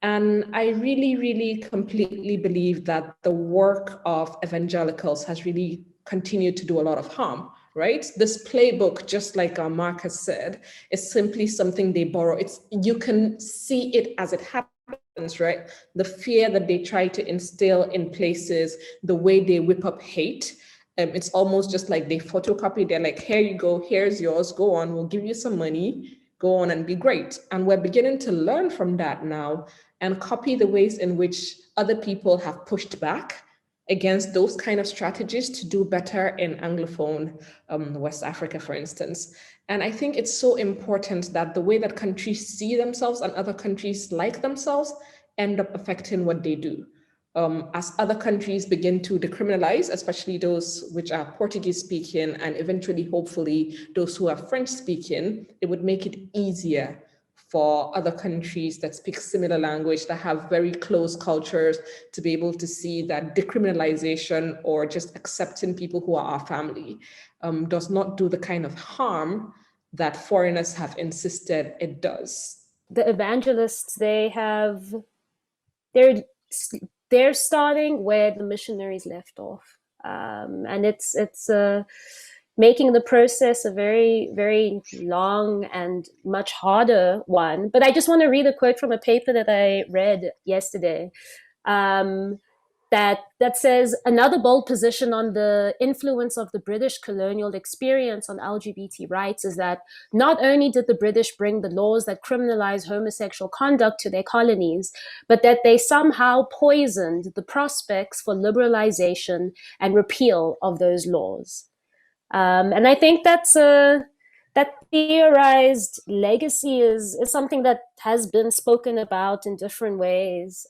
And I really, really completely believe that the work of evangelicals has really continued to do a lot of harm, right? This playbook, just like Mark has said, is simply something they borrow. You can see it as it happens, right? The fear that they try to instill in places, the way they whip up hate. It's almost just like they photocopy. They're like, here you go, here's yours, go on, we'll give you some money, go on and be great. And we're beginning to learn from that now and copy the ways in which other people have pushed back against those kind of strategies to do better in Anglophone West Africa, for instance. And I think it's so important that the way that countries see themselves and other countries like themselves end up affecting what they do. As other countries begin to decriminalize, especially those which are Portuguese speaking, and eventually, hopefully, those who are French speaking, it would make it easier for other countries that speak similar language, that have very close cultures, to be able to see that decriminalization or just accepting people who are our family does not do the kind of harm that foreigners have insisted it does. The evangelists, they're starting where the missionaries left off. And it's making the process a very, very long and much harder one. But I just want to read a quote from a paper that I read yesterday that says, another bold position on the influence of the British colonial experience on LGBT rights is that not only did the British bring the laws that criminalize homosexual conduct to their colonies, but that they somehow poisoned the prospects for liberalization and repeal of those laws. And I think that theorized legacy is something that has been spoken about in different ways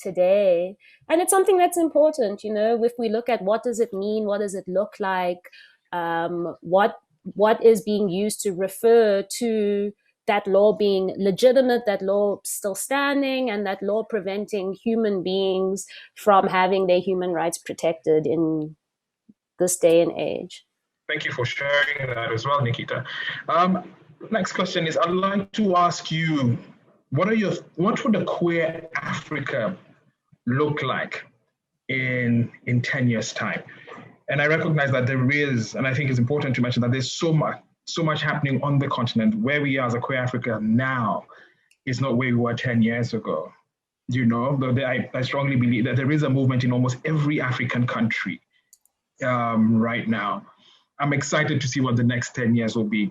today. And it's something that's important, you know, if we look at what does it mean, what does it look like, what is being used to refer to that law being legitimate, that law still standing, and that law preventing human beings from having their human rights protected in this day and age. Thank you for sharing that as well, Nikita. Next question is, I'd like to ask you, what would a queer Africa look like in 10 years' time? And I recognize that there is, and I think it's important to mention that there's so much happening on the continent. Where we are as a queer Africa now is not where we were 10 years ago. You know, I strongly believe that there is a movement in almost every African country right now. I'm excited to see what the next 10 years will be.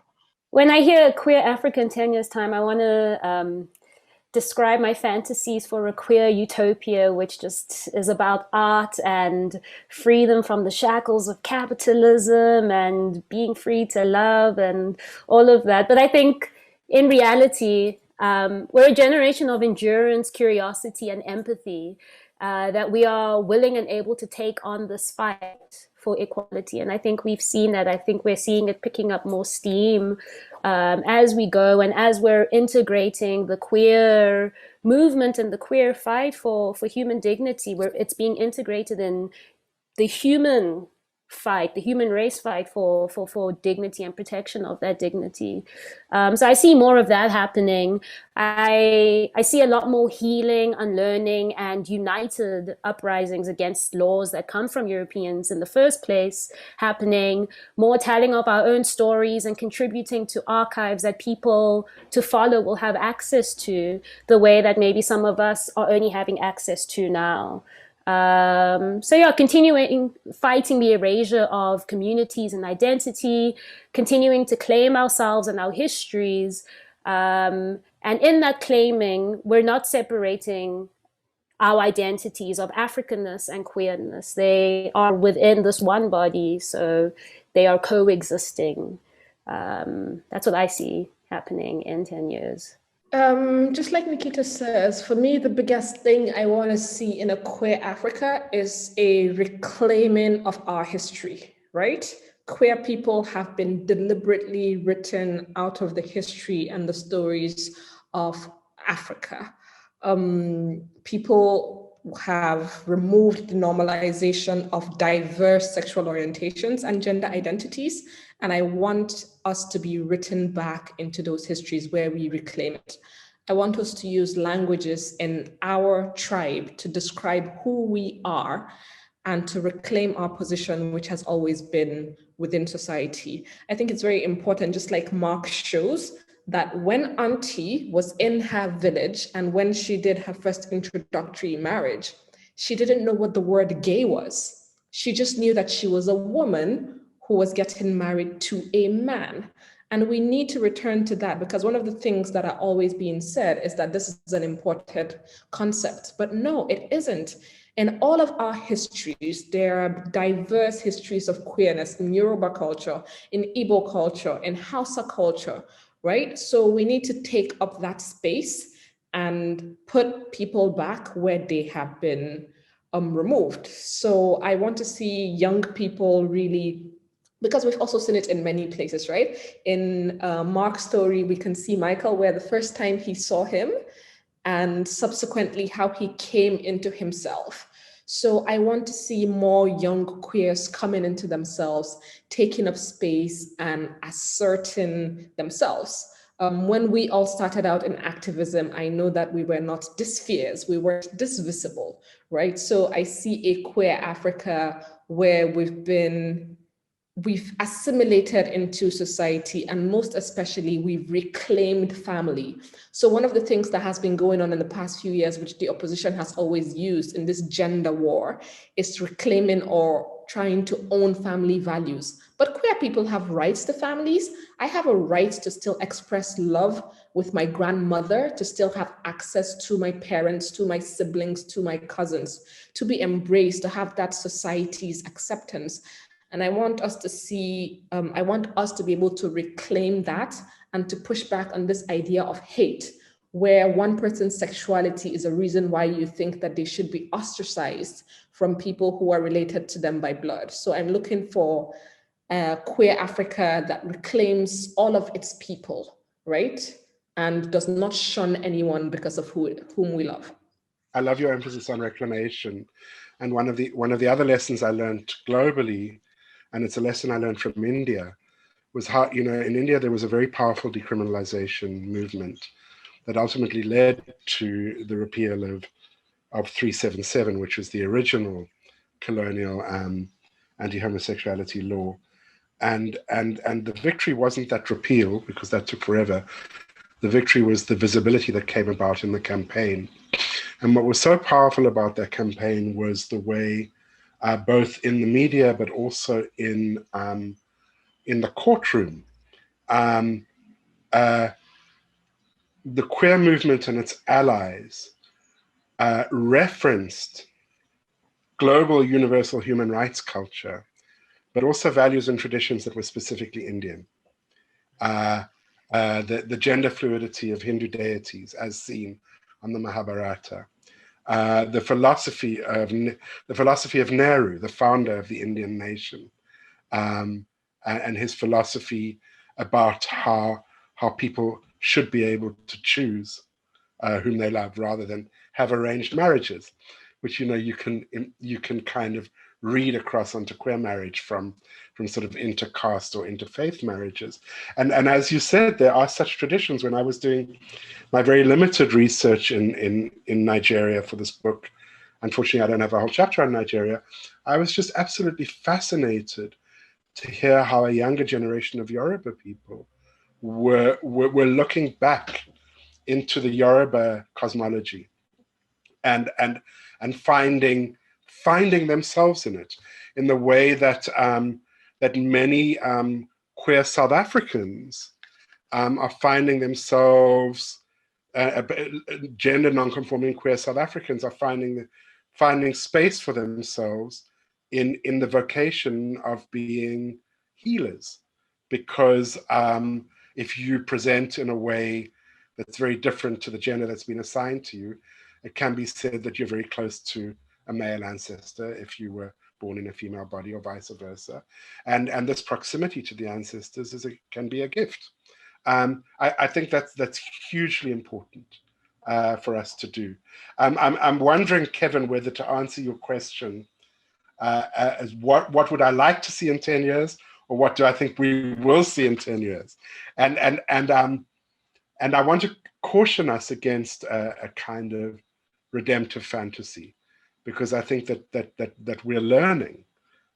When I hear queer Africa in 10 years' time, I want to describe my fantasies for a queer utopia, which just is about art and freedom from the shackles of capitalism and being free to love and all of that. But I think in reality, we're a generation of endurance, curiosity, and empathy, that we are willing and able to take on this fight for equality. And I think we've seen that. I think we're seeing it picking up more steam as we go, and as we're integrating the queer movement and the queer fight for human dignity, where it's being integrated in the human fight, the human race fight for dignity and protection of that dignity. So I see more of that happening. I see a lot more healing, unlearning, and united uprisings against laws that come from Europeans in the first place happening, more telling of our own stories and contributing to archives that people to follow will have access to, the way that maybe some of us are only having access to now. So yeah, continuing fighting the erasure of communities and identity, continuing to claim ourselves and our histories. And in that claiming, we're not separating our identities of Africanness and queerness. They are within this one body, so they are coexisting. That's what I see happening in 10 years. Just like Nikita says, for me, the biggest thing I want to see in a queer Africa is a reclaiming of our history, right? Queer people have been deliberately written out of the history and the stories of Africa. People have removed the normalization of diverse sexual orientations and gender identities. And I want us to be written back into those histories where we reclaim it. I want us to use languages in our tribe to describe who we are and to reclaim our position, which has always been within society. I think it's very important, just like Mark shows, that when Auntie was in her village and when she did her first introductory marriage, she didn't know what the word gay was. She just knew that she was a woman who was getting married to a man. And we need to return to that, because one of the things that are always being said is that this is an imported concept. But no, it isn't. In all of our histories, there are diverse histories of queerness in Yoruba culture, in Igbo culture, in Hausa culture, right? So we need to take up that space and put people back where they have been removed. So I want to see young people really, because we've also seen it in many places, right? In Mark's story, we can see Michael, where the first time he saw him and subsequently how he came into himself. So I want to see more young queers coming into themselves, taking up space and asserting themselves. When we all started out in activism, I know that we were not this fierce, we weren't this visible, right? So I see a queer Africa where we've assimilated into society, and most especially we've reclaimed family. So one of the things that has been going on in the past few years, which the opposition has always used in this gender war, is reclaiming or trying to own family values. But queer people have rights to families. I have a right to still express love with my grandmother, to still have access to my parents, to my siblings, to my cousins, to be embraced, to have that society's acceptance. And I want us to see, I want us to be able to reclaim that and to push back on this idea of hate, where one person's sexuality is a reason why you think that they should be ostracized from people who are related to them by blood. So I'm looking for a queer Africa that reclaims all of its people, right? And does not shun anyone because of whom we love. I love your emphasis on reclamation. And one of the other lessons I learned globally, and it's a lesson I learned from India, was how, in India, there was a very powerful decriminalization movement that ultimately led to the repeal of 377, which was the original colonial anti-homosexuality law. And the victory wasn't that repeal, because that took forever. The victory was the visibility that came about in the campaign. And what was so powerful about that campaign was the way, both in the media, but also in the courtroom, the queer movement and its allies referenced global universal human rights culture, but also values and traditions that were specifically Indian. The gender fluidity of Hindu deities as seen on the Mahabharata, the philosophy of Nehru, the founder of the Indian nation, and his philosophy about how people should be able to choose whom they love rather than have arranged marriages, which you can kind of read across onto queer marriage from sort of intercaste or interfaith marriages. And as you said, there are such traditions. When I was doing my very limited research in Nigeria for this book, unfortunately I don't have a whole chapter on Nigeria, I was just absolutely fascinated to hear how a younger generation of Yoruba people were looking back into the Yoruba cosmology and finding finding themselves in it, in the way that that many queer South Africans are finding themselves, gender non-conforming queer South Africans are finding space for themselves in the vocation of being healers, because if you present in a way that's very different to the gender that's been assigned to you, it can be said that you're very close to a male ancestor if you were born in a female body, or vice versa. And this proximity to the ancestors can be a gift. I think that's hugely important for us to do. I'm wondering, Kevin, whether to answer your question as what would I like to see in 10 years, or what do I think we will see in 10 years? And I want to caution us against a kind of redemptive fantasy, because I think that we're learning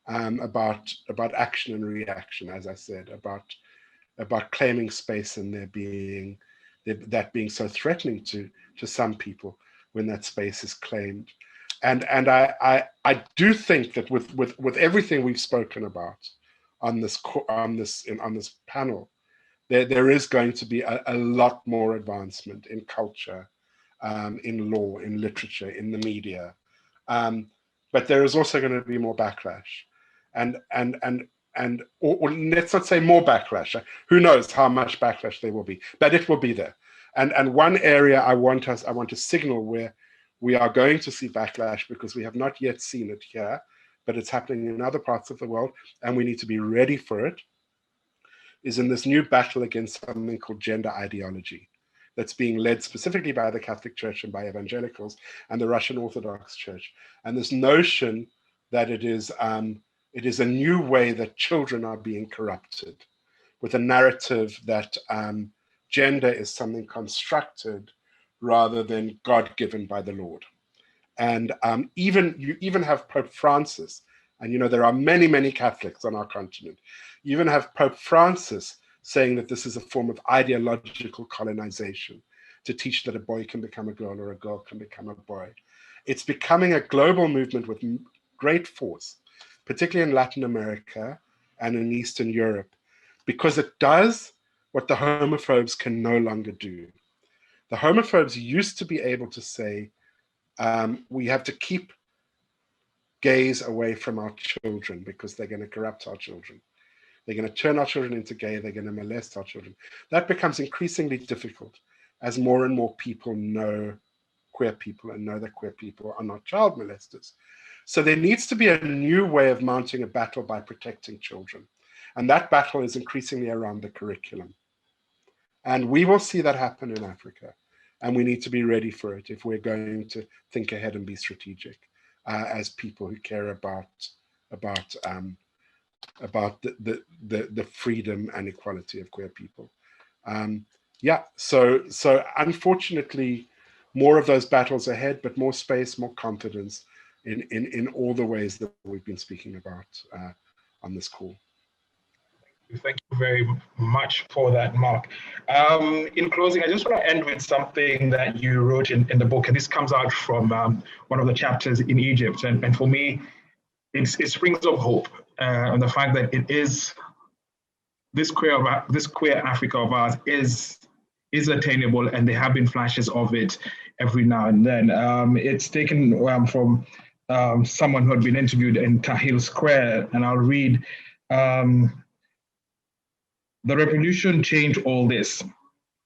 about action and reaction, as I said, about claiming space and there being that being so threatening to some people when that space is claimed. And I do think that with everything we've spoken about on this panel, there is going to be a lot more advancement in culture, in law, in literature, in the media, but there is also going to be more backlash, or let's not say more backlash. Who knows how much backlash there will be, but it will be there. And one area I want to signal where we are going to see backlash, because we have not yet seen it here, but it's happening in other parts of the world, and we need to be ready for it, is in this new battle against something called gender ideology, that's being led specifically by the Catholic Church and by evangelicals and the Russian Orthodox Church. And this notion that it is a new way that children are being corrupted, with a narrative that gender is something constructed rather than God-given by the Lord. And you even have Pope Francis, and there are many, many Catholics on our continent. You even have Pope Francis saying that this is a form of ideological colonization, to teach that a boy can become a girl or a girl can become a boy. It's becoming a global movement with great force, particularly in Latin America and in Eastern Europe, because it does what the homophobes can no longer do. The homophobes used to be able to say, we have to keep gays away from our children because they're going to corrupt our children. They're going to turn our children into gay. They're going to molest our children. That becomes increasingly difficult as more and more people know queer people and know that queer people are not child molesters. So there needs to be a new way of mounting a battle by protecting children. And that battle is increasingly around the curriculum. And we will see that happen in Africa. And we need to be ready for it if we're going to think ahead and be strategic as people who care about the freedom and equality of queer people. So unfortunately, more of those battles ahead, but more space, more confidence in all the ways that we've been speaking about on this call. Thank you very much for that, Mark. In closing, I just want to end with something that you wrote in the book, and this comes out from one of the chapters in Egypt. And for me, it springs of hope, and the fact that it is this queer Africa of ours is attainable, and there have been flashes of it every now and then. It's taken from someone who had been interviewed in Tahrir Square, and I'll read. The revolution changed all this.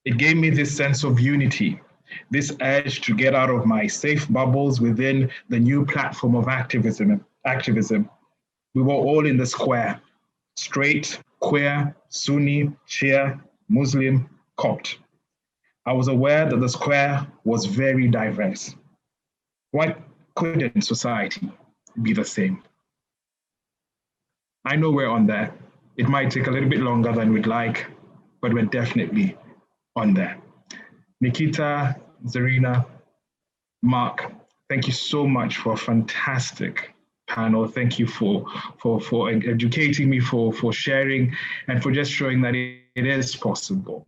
It gave me this sense of unity, this urge to get out of my safe bubbles within the new platform of activism. We were all in the square, straight, queer, Sunni, Shia, Muslim, Copt. I was aware that the square was very diverse. Why couldn't society be the same? I know we're on there. It might take a little bit longer than we'd like, but we're definitely on there. Nikita, Zarina, Mark, thank you so much for a fantastic panel. Thank you for educating me, for sharing, and for just showing that it is possible.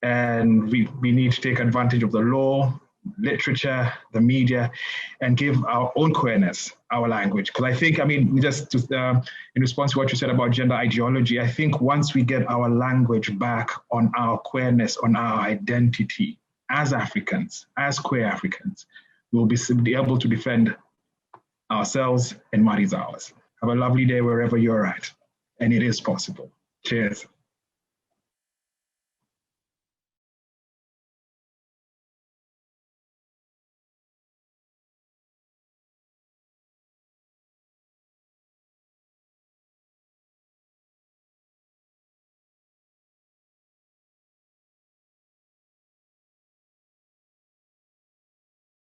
And we need to take advantage of the law, literature, the media, and give our own queerness our language. Because I think, I mean, just in response to what you said about gender ideology, I think once we get our language back on our queerness, on our identity as Africans, as queer Africans, we'll be able to defend ourselves and Mari's ours. Have a lovely day wherever you're at. And it is possible. Cheers.